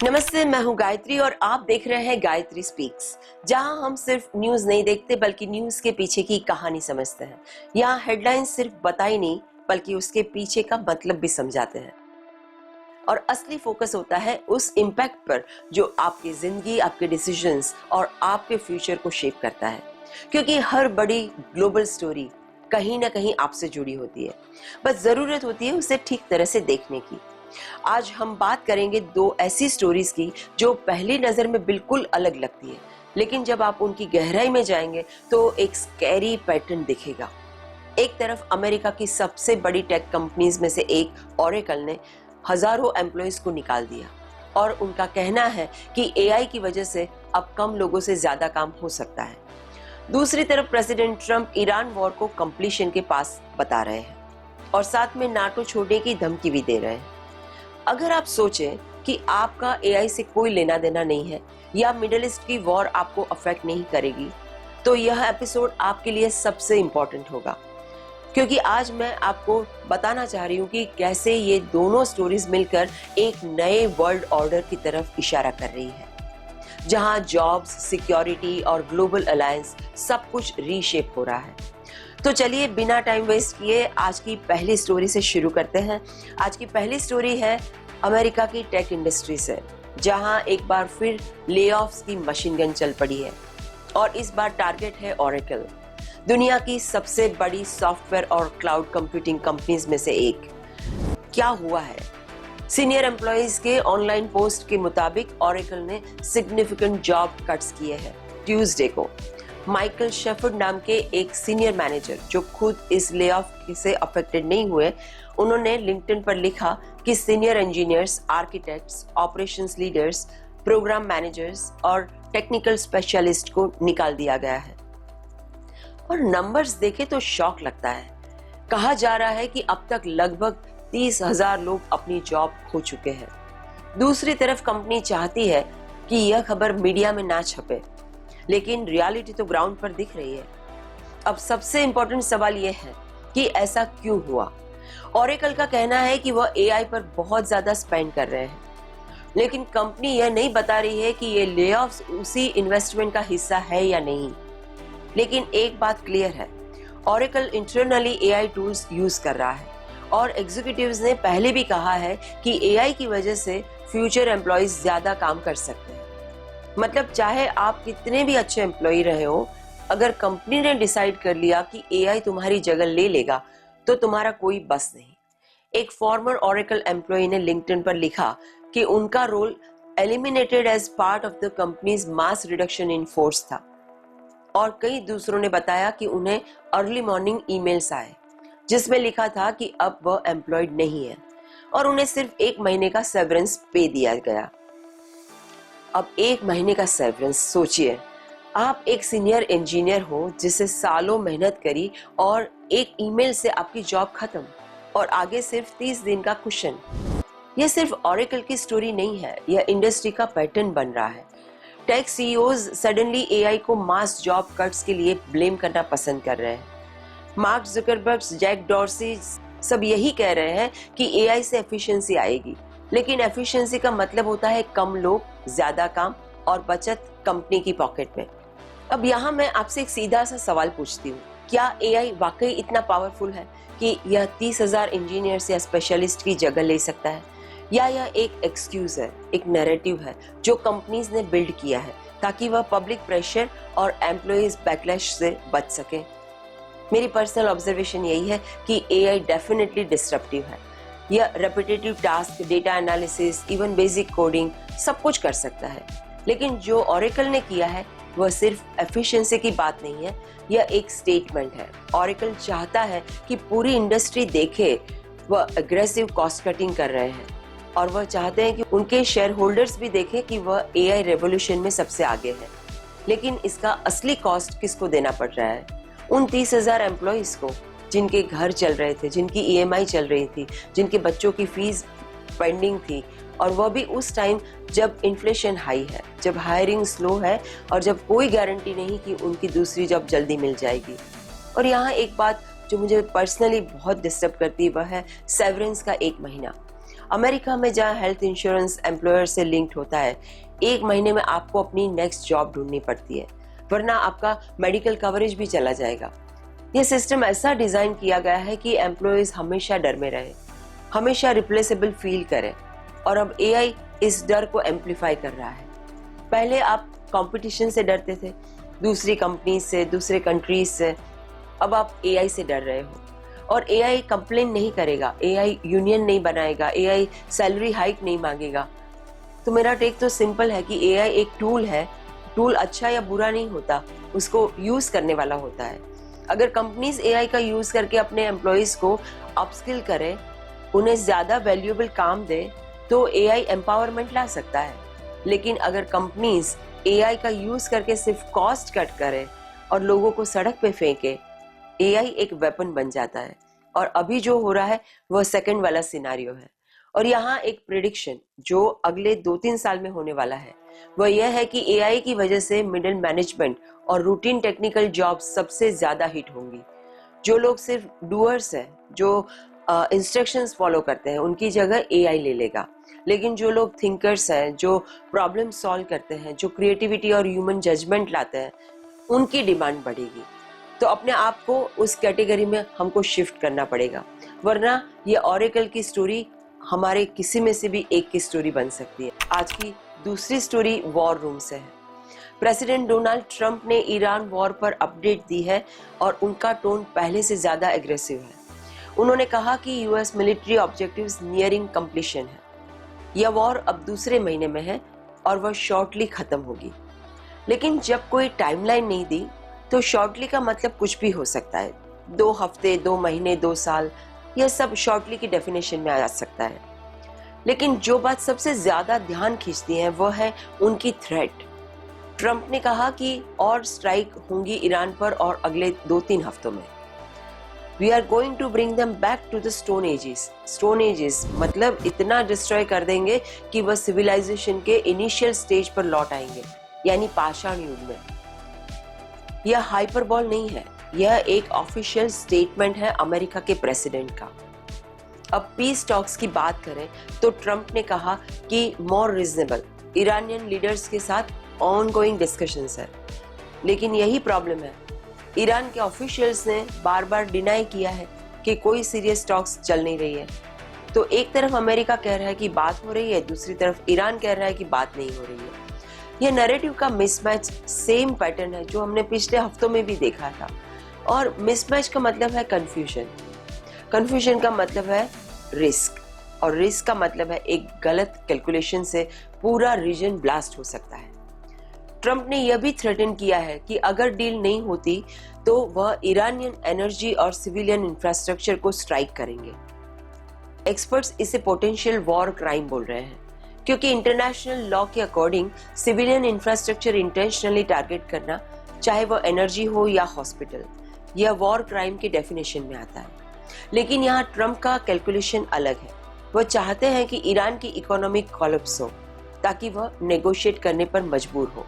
नमस्ते, मैं हूं गायत्री और आप देख रहे हैं गायत्री स्पीक्स, जहां हम सिर्फ न्यूज नहीं देखते बल्कि न्यूज के पीछे की कहानी समझते हैं। यहाँ हेडलाइन सिर्फ बताई नहीं बल्कि उसके पीछे का मतलब भी समझाते हैं और असली फोकस होता है उस इम्पैक्ट पर जो आपकी जिंदगी, आपके डिसीजंस और आपके फ्यूचर को शेप करता है। क्योंकि हर बड़ी ग्लोबल स्टोरी कहीं ना कहीं आपसे जुड़ी होती है, बस जरूरत होती है उसे ठीक तरह से देखने की। आज हम बात करेंगे दो ऐसी स्टोरीज की जो पहली नजर में बिल्कुल अलग लगती है, लेकिन जब आप उनकी गहराई में जाएंगे तो एक स्कैरी पैटर्न दिखेगा। एक तरफ अमेरिका की सबसे बड़ी टेक कंपनीज में से एक ओरेकल ने हजारों एम्प्लॉयज को निकाल दिया और उनका कहना है कि एआई की वजह से अब कम लोगों से ज्यादा काम हो सकता है। दूसरी तरफ प्रेसिडेंट ट्रंप ईरान वॉर को कंप्लीशन के पास बता रहे हैं और साथ में नाटो छोड़ने की धमकी भी दे रहे हैं। अगर आप सोचें कि आपका एआई से कोई लेना देना नहीं है या मिडिल ईस्ट की वॉर आपको अफेक्ट नहीं करेगी, तो यह एपिसोड आपके लिए सबसे इंपॉर्टेंट होगा, क्योंकि आज मैं आपको बताना चाह रही हूँ कि कैसे ये दोनों स्टोरीज मिलकर एक नए वर्ल्ड ऑर्डर की तरफ इशारा कर रही है, जहां जॉब्स, सिक्योरिटी और ग्लोबल अलायंस सब कुछ रीशेप हो रहा है। तो चलिए बिना टाइम वेस्ट किए आज की पहली स्टोरी से शुरू करते हैं। आज की पहली स्टोरी है अमेरिका की टेक इंडस्ट्री से, जहां एक बार फिर लेऑफ्स की मशीन गन चल पड़ी है और इस बार टारगेट है ओरेकल, दुनिया की सबसे बड़ी सॉफ्टवेयर और क्लाउड कंप्यूटिंग कंपनीज में से एक। क्या हुआ है? सीनियर एम्प्लॉयज के ऑनलाइन पोस्ट के मुताबिक ओरेकल ने सिग्निफिकेंट जॉब कट्स किए हैं। ट्यूसडे को माइकल शेफर्ड नाम के एक सीनियर मैनेजर, जो खुद इस लेऑफ से अफेक्टेड नहीं हुए, उन्होंने लिंक्डइन पर लिखा कि senior engineers, architects, operations leaders, program managers और टेक्निकल स्पेशलिस्ट को निकाल दिया गया है। और नंबर्स देखे तो शॉक लगता है। कहा जा रहा है कि अब तक लगभग 30,000 लोग अपनी जॉब खो चुके हैं। दूसरी तरफ कंपनी चाहती है कि यह खबर मीडिया में ना छपे, लेकिन रियलिटी तो ग्राउंड पर दिख रही है। अब सबसे इंपॉर्टेंट सवाल यह है कि ऐसा क्यों हुआ। ओरेकल का कहना है कि वह एआई पर बहुत ज्यादा स्पेंड कर रहे हैं, लेकिन कंपनी यह नहीं बता रही है कि ये लेऑफ्स उसी इन्वेस्टमेंट का हिस्सा है या नहीं। लेकिन एक बात क्लियर है, Oracle internally AI tools use कर रहा है और एग्जीक्यूटिव्स ने पहले भी कहा है कि एआई की वजह से फ्यूचर एम्प्लॉयज ज्यादा काम कर सकते हैं। मतलब चाहे आप कितने भी अच्छे एम्प्लॉय रहे हो, अगर कंपनी ने डिसाइड कर लिया कि एआई तुम्हारी जगह ले लेगा तो तुम्हारा कोई बस नहीं। एक फॉर्मर ओरेकल एम्प्लॉय ने लिंक्डइन पर लिखा कि उनका role eliminated as part of the company's mass reduction in force था, और कई दूसरों ने बताया कि उन्हें अर्ली मॉर्निंग ईमेल्स आए जिसमें लिखा था कि अब वह एम्प्लॉयड नहीं है और उन्हें सिर्फ 1 महीने का सेवरेंस पे दिया गया। अब 1 महीने का सेवरेंस, सोचिए, आप एक सीनियर इंजीनियर हो जिसे सालों मेहनत करी और एक ईमेल से आपकी जॉब खत्म और आगे सिर्फ 30 दिन का कुशन। यह सिर्फ ओरेकल की स्टोरी नहीं है, यह इंडस्ट्री का पैटर्न बन रहा है। टेक सीईओज सडनली एआई को मास जॉब कट्स के लिए ब्लेम करना पसंद कर रहे हैं। मार्क जुकरबर्ग, जैक डॉर्सी सब यही कह रहे हैं कि एआई से एफिशिएंसी आएगी, लेकिन एफिशिएंसी का मतलब होता है कम लोग, ज्यादा काम और बचत कंपनी की पॉकेट में। अब यहाँ मैं आपसे एक सीधा सा सवाल पूछती हूँ, क्या एआई वाकई इतना पावरफुल है कि यह 30,000 इंजीनियर्स या स्पेशलिस्ट की जगह ले सकता है, या यह एक एक्सक्यूज है, एक नैरेटिव है जो कंपनीज ने बिल्ड किया है ताकि वह पब्लिक प्रेशर और एम्प्लॉयज बैकलैश से बच सके? मेरी पर्सनल ऑब्जर्वेशन यही है कि एआई डेफिनेटली डिस्ट्रप्टिव है। यह repetitive task, data analysis, even basic coding सब कुछ कर सकता है, लेकिन जो ओरेकल ने किया है वह सिर्फ एफिशिएंसी की बात नहीं है, यह एक स्टेटमेंट है। ओरेकल चाहता है कि पूरी इंडस्ट्री देखे वह एग्रेसिव कॉस्ट कटिंग कर रहे हैं, और वह चाहते हैं कि उनके शेयर होल्डर्स भी देखें कि वह एआई रेवोल्यूशन में सबसे आगे है। लेकिन इसका असली कॉस्ट किसको देना पड़ रहा है? उन 30,000 एम्प्लॉयज को जिनके घर चल रहे थे, जिनकी ईएमआई चल रही थी, जिनके बच्चों की फीस पेंडिंग थी, और वह भी उस टाइम जब इन्फ्लेशन हाई है, जब हायरिंग स्लो है और जब कोई गारंटी नहीं कि उनकी दूसरी जॉब जल्दी मिल जाएगी। और यहाँ एक बात जो मुझे पर्सनली बहुत डिस्टर्ब करती है वह है सेवरेंस का 1 महीना। अमेरिका में जहाँ हेल्थ इंश्योरेंस एम्प्लॉयर से लिंक्ड होता है, 1 महीने में आपको अपनी नेक्स्ट जॉब ढूंढनी पड़ती है, वरना आपका मेडिकल कवरेज भी चला जाएगा। यह सिस्टम ऐसा डिजाइन किया गया है कि एम्प्लॉयज हमेशा डर में रहे, हमेशा रिप्लेसेबल फील करें, और अब एआई इस डर को एम्पलीफाई कर रहा है। पहले आप कंपटीशन से डरते थे, दूसरी कंपनी से, दूसरे कंट्रीज से, अब आप एआई से डर रहे हो। और एआई कंप्लेन नहीं करेगा, एआई यूनियन नहीं बनाएगा, एआई सैलरी हाइक नहीं मांगेगा। तो मेरा टेक तो सिंपल है कि एआई एक टूल है। टूल अच्छा या बुरा नहीं होता, उसको यूज करने वाला होता है। अगर कंपनीज एआई का यूज करके अपने एम्प्लॉयज को अपस्किल करे, उन्हें ज्यादा वैल्यूएबल काम दे, तो एआई एम्पावरमेंट ला सकता है। लेकिन अगर कंपनीज एआई का यूज करके सिर्फ कॉस्ट कट करे और लोगों को सड़क पे फेंके, एआई एक वेपन बन जाता है। और अभी जो हो रहा है वह सेकंड वाला सिनारियो है। और यहाँ एक प्रिडिक्शन जो अगले 2-3 साल में होने वाला है, वह यह है कि एआई की वजह से मिडिल मैनेजमेंट और रूटीन टेक्निकल जॉब सबसे ज्यादा हिट होंगी। जो लोग सिर्फ डूअर्स हैं, जो इंस्ट्रक्शंस फॉलो करते हैं, उनकी जगह एआई ले लेगा। लेकिन जो लोग थिंकर्स हैं, जो प्रॉब्लम सॉल्व करते हैं, जो क्रिएटिविटी और ह्यूमन जजमेंट लाते हैं, उनकी डिमांड बढ़ेगी। तो अपने आप को उस कैटेगरी में हमको शिफ्ट करना पड़ेगा, वरना ये ऑरेकल की स्टोरी हमारे किसी में से भी एक की स्टोरी बन सकती है। आज की दूसरी स्टोरी वॉर रूम से है। प्रेसिडेंट डोनाल्ड ट्रंप ने ईरान वॉर पर अपडेट दी है और उनका टोन पहले से ज्यादा एग्रेसिव है। उन्होंने कहा कि US military objectives nearing completion है। यह वॉर अब दूसरे महीने में है और वह शॉर्टली खत्म होगी। लेकिन जब कोई टाइमलाइन नहीं दी, तो शॉर्टली का मतलब कुछ भी हो सकता है। 2 हफ्ते, 2 महीने, 2 साल, यह सब शॉर्टली की डेफिनेशन में आ सकता है। लेकिन जो बात सबसे ज्यादा ध्यान खींचती है वह है उनकी थ्रेट। ट्रंप ने कहा कि और स्ट्राइक होंगी ईरान पर और अगले 2-3 हफ्तों में। We are going to bring them back to the stone ages. Stone ages मतलब इतना डिस्ट्रॉय कर देंगे कि वह सिविलाइजेशन के इनिशियल स्टेज पर लौट आएंगे, यानी पाषाण युग में। यह हाइपरबॉल नहीं है, यह एक ऑफिशियल स्टेटमेंट है अमेरिका के प्रेसिडेंट का। अब पीस टॉक्स की बात करें तो ट्रंप ने कहा कि मोर रीजनेबल ईरानियन लीडर्स के साथ ऑनगोइंग डिस्कशंस है। लेकिन यही प्रॉब्लम है, ईरान के ऑफिशियल्स ने बार बार डिनाई किया है कि कोई सीरियस टॉक्स चल नहीं रही है। तो एक तरफ अमेरिका कह रहा है कि बात हो रही है, दूसरी तरफ ईरान कह रहा है कि बात नहीं हो रही है। यह नैरेटिव का मिसमैच सेम पैटर्न है जो हमने पिछले हफ्तों में भी देखा था। और मिसमैच का मतलब है कंफ्यूजन, कंफ्यूजन का मतलब है रिस्क, और रिस्क का मतलब है एक गलत कैलकुलेशन से पूरा रीजन ब्लास्ट हो सकता है। ट्रंप ने यह भी थ्रेटन किया है कि अगर डील नहीं होती तो वह ईरानियन एनर्जी और सिविलियन इंफ्रास्ट्रक्चर को स्ट्राइक करेंगे। एक्सपर्ट्स इसे पोटेंशियल वॉर क्राइम बोल रहे हैं, क्योंकि इंटरनेशनल लॉ के according civilian infrastructure intentionally target करना, चाहे वह एनर्जी हो या हॉस्पिटल, यह वॉर क्राइम के डेफिनेशन में आता है। लेकिन यहाँ ट्रंप का कैलकुलेशन अलग है। वह चाहते हैं कि ईरान की इकोनॉमिक कोलैप्स हो ताकि वह नेगोशिएट करने पर मजबूर हो।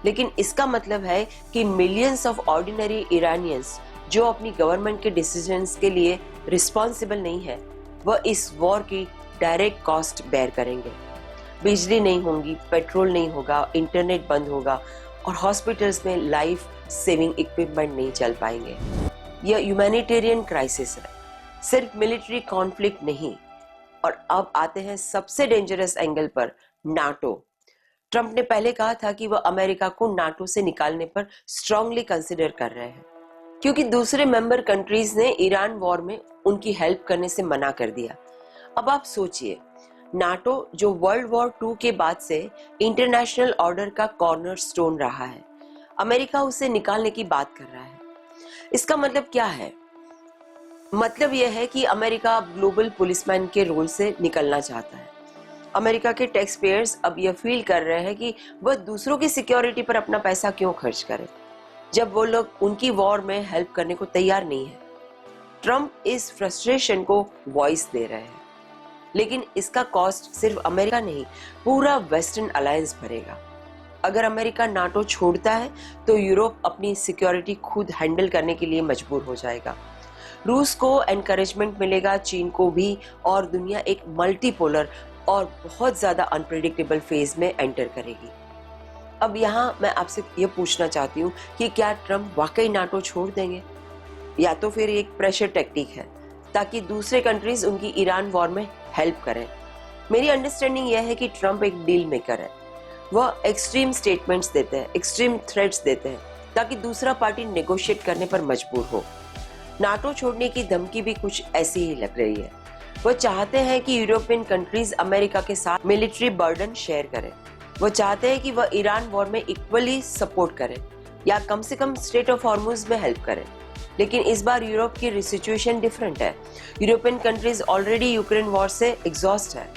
लेकिन इसका मतलब है कि मिलियंस ऑफ ऑर्डिनरी ईरानियंस जो अपनी गवर्नमेंट के डिसीजंस के लिए रिस्पॉन्सिबल नहीं है, वह इस वॉर की डायरेक्ट कॉस्ट बेयर करेंगे। बिजली नहीं होगी, पेट्रोल नहीं होगा, इंटरनेट बंद होगा और हॉस्पिटल्स में लाइफ सेविंग इक्विपमेंट नहीं चल पाएंगे। यह ह्यूमैनिटेरियन क्राइसिस है, सिर्फ मिलिट्री कॉन्फ्लिक्ट नहीं। और अब आते हैं सबसे डेंजरस एंगल पर, नाटो। ट्रंप ने पहले कहा था कि वह अमेरिका को नाटो से निकालने पर स्ट्रांगली कंसिडर कर रहे हैं, क्योंकि दूसरे मेंबर कंट्रीज ने ईरान वॉर में उनकी हेल्प करने से मना कर दिया। अब आप सोचिए, नाटो जो वर्ल्ड वॉर 2 के बाद से इंटरनेशनल ऑर्डर का कॉर्नरस्टोन रहा है, अमेरिका उसे निकालने की बात कर रहा है। इसका मतलब क्या है? मतलब यह है कि अमेरिका अब ग्लोबल पुलिसमैन के रोल से निकलना चाहता है। अमेरिका के टैक्स पेयर्स अब यह फील कर रहे हैं कि वह दूसरों की सिक्योरिटी पर अपना पैसा क्यों खर्च करें, जब वो लोग उनकी वॉर में हेल्प करने को तैयार नहीं है। ट्रंप इस फ्रस्ट्रेशन को वॉइस दे रहे हैं, लेकिन इसका कॉस्ट सिर्फ अमेरिका नहीं, पूरा वेस्टर्न अलायंस भरेगा। अगर अमेरिका नाटो छोड़ता है तो यूरोप अपनी सिक्योरिटी खुद हैंडल करने के लिए मजबूर हो जाएगा। रूस को एनकरेजमेंट मिलेगा, चीन को भी, और दुनिया एक मल्टीपोलर और बहुत ज्यादा अनप्रेडिक्टेबल फेज में एंटर करेगी। अब यहाँ मैं आपसे ये पूछना चाहती हूँ कि क्या ट्रम्प वाकई नाटो छोड़ देंगे, या तो फिर एक प्रेशर टेक्निक है ताकि दूसरे कंट्रीज उनकी ईरान वॉर में हेल्प करें। मेरी अंडरस्टैंडिंग यह है कि ट्रम्प एक डील मेकर है। वह एक्सट्रीम स्टेटमेंट्स देते हैं, एक्सट्रीम थ्रेट्स देते हैं ताकि दूसरा पार्टी नेगोशिएट करने पर मजबूर हो। नाटो छोड़ने की धमकी भी कुछ ऐसी ही लग रही है। वह चाहते हैं कि यूरोपियन कंट्रीज अमेरिका के साथ मिलिट्री बर्डन शेयर करें। वह चाहते हैं कि वह ईरान वॉर में इक्वली सपोर्ट करें या कम से कम स्ट्रेट ऑफ हॉर्मुज में हेल्प करें। लेकिन इस बार यूरोप की सिचुएशन डिफरेंट है। European countries already Ukraine war से एग्जॉस्ट है,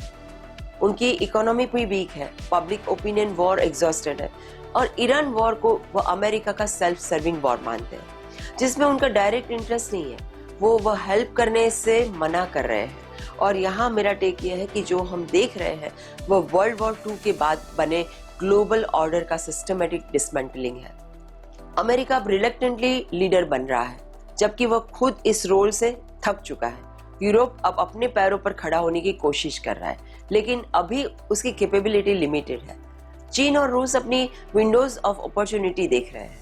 उनकी इकोनॉमी भी वीक है, पब्लिक ओपिनियन वॉर एग्जॉस्टेड है, और ईरान वॉर को वह अमेरिका का सेल्फ सर्विंग वॉर मानते हैं जिसमें उनका डायरेक्ट इंटरेस्ट नहीं है। वह हेल्प करने से मना कर रहे हैं। और यहाँ मेरा टेक ये है कि जो हम देख रहे हैं वह वर्ल्ड वॉर 2 के बाद बने ग्लोबल ऑर्डर का सिस्टमेटिक डिसमेंटलिंग है। अमेरिका अब रिलक्टेंटली लीडर बन रहा है जबकि वह खुद इस रोल से थक चुका है। यूरोप अब अपने पैरों पर खड़ा होने की कोशिश कर रहा है, लेकिन अभी उसकी कैपेबिलिटी लिमिटेड है। चीन और रूस अपनी विंडोज ऑफ अपॉर्चुनिटी देख रहे हैं।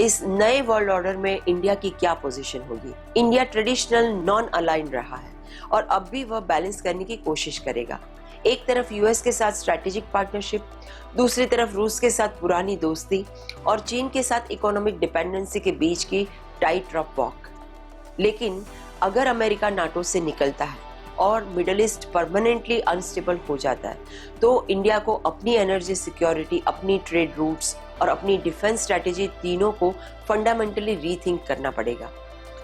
इस नए वर्ल्ड ऑर्डर में इंडिया की क्या पोजीशन होगी? इंडिया ट्रेडिशनल नॉन अलाइन रहा है और अब भी वह बैलेंस करने की कोशिश करेगा। एक तरफ यूएस के साथ स्ट्रैटेजिक पार्टनरशिप, दूसरी तरफ रूस के साथ पुरानी दोस्ती और चीन के साथ इकोनॉमिक डिपेंडेंसी के बीच की टाइट रफ वॉक। लेकिन अगर अमेरिका नाटो से निकलता है और मिडल ईस्ट परमानेंटली अनस्टेबल हो जाता है तो इंडिया को अपनी एनर्जी सिक्योरिटी, अपनी ट्रेड रूट्स और अपनी डिफेंस स्ट्रैटेजी तीनों को फंडामेंटली रीथिंक करना पड़ेगा।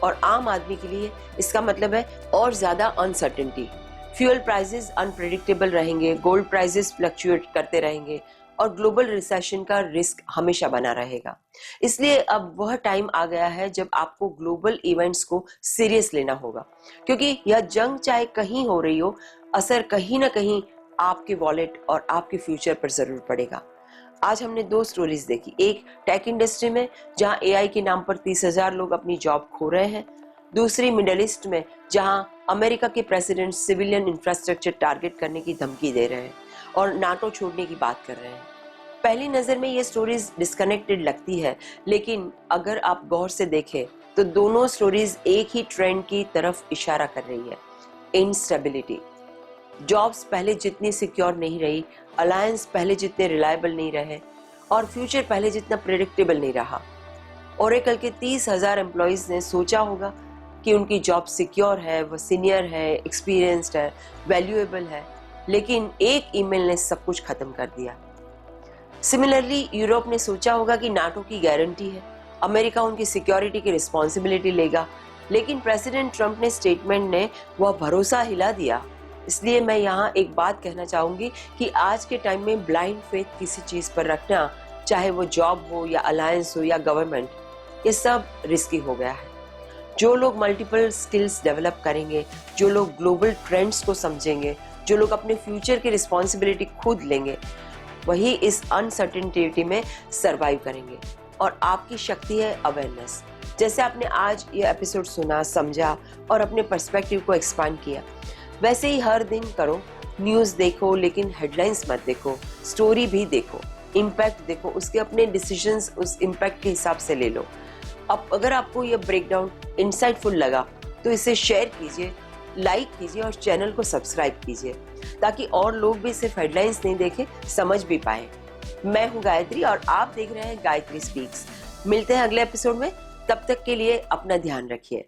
और आम आदमी के लिए इसका मतलब है और ज्यादा अनसर्टेनिटी। फ्यूल प्राइसेस अनप्रेडिक्टेबल रहेंगे, गोल्ड प्राइसेस फ्लक्चुएट करते रहेंगे और ग्लोबल रिसेशन का रिस्क हमेशा बना रहेगा। इसलिए अब वह टाइम आ गया है जब आपको ग्लोबल इवेंट्स को सीरियस लेना होगा, क्योंकि यह जंग चाहे कहीं हो रही हो, असर कहीं ना कहीं आपके वॉलेट और आपके फ्यूचर पर जरूर पड़ेगा। आज हमने 2 स्टोरीज देखी, एक टेक इंडस्ट्री में जहां एआई के नाम पर 30,000 लोग अपनी जॉब खो रहे हैं, दूसरी मिडिल ईस्ट में जहां अमेरिका के प्रेसिडेंट सिविलियन इंफ्रास्ट्रक्चर टारगेट करने की धमकी दे रहे हैं और नाटो छोड़ने की बात कर रहे हैं। पहली नजर में ये स्टोरीज डिस्कनेक्टेड लगती है, लेकिन अगर आप गौर से देखें तो दोनों स्टोरीज एक ही ट्रेंड की तरफ इशारा कर रही है, इनस्टेबिलिटी। जॉब्स पहले जितनी सिक्योर नहीं रही, अलायंस पहले जितने रिलायबल नहीं रहे और फ्यूचर पहले जितना प्रेडिक्टेबल नहीं रहा। ओरेकल के 30,000 एम्प्लॉइज ने सोचा होगा कि उनकी जॉब सिक्योर है, वह सीनियर है, एक्सपीरियंस्ड है, वैल्यूएबल है, लेकिन एक ईमेल ने सब कुछ खत्म कर दिया। सिमिलरली यूरोप ने सोचा होगा कि नाटो की गारंटी है, अमेरिका उनकी सिक्योरिटी की रिस्पॉन्सिबिलिटी लेगा, लेकिन प्रेसिडेंट ट्रंप ने स्टेटमेंट ने वह भरोसा हिला दिया। इसलिए मैं यहाँ एक बात कहना चाहूंगी कि आज के टाइम में ब्लाइंड फेथ किसी चीज पर रखना, चाहे वो जॉब हो या अलायंस हो या गवर्नमेंट, ये सब रिस्की हो गया है। जो लोग मल्टीपल स्किल्स डेवलप करेंगे, जो लोग ग्लोबल ट्रेंड्स को समझेंगे, जो लोग अपने फ्यूचर की रिस्पॉन्सिबिलिटी खुद लेंगे, वही इस अनसर्टेनिटी में सरवाइव करेंगे। और आपकी शक्ति है अवेयरनेस। जैसे आपने आज ये एपिसोड सुना, समझा और अपने पर्सपेक्टिव को एक्सपांड किया, वैसे ही हर दिन करो। न्यूज़ देखो लेकिन हेडलाइंस मत देखो, स्टोरी भी देखो, इम्पैक्ट देखो, उसके अपने डिसीजंस उस इम्पैक्ट के हिसाब से ले लो। अब अगर आपको ये ब्रेकडाउन इंसाइटफुल लगा तो इसे शेयर कीजिए, लाइक कीजिए और चैनल को सब्सक्राइब कीजिए ताकि और लोग भी सिर्फ हेडलाइंस नहीं देखें, समझ भी पाए। मैं हूँ गायत्री और आप देख रहे हैं गायत्री स्पीक्स। मिलते हैं अगले एपिसोड में, तब तक के लिए अपना ध्यान रखिए।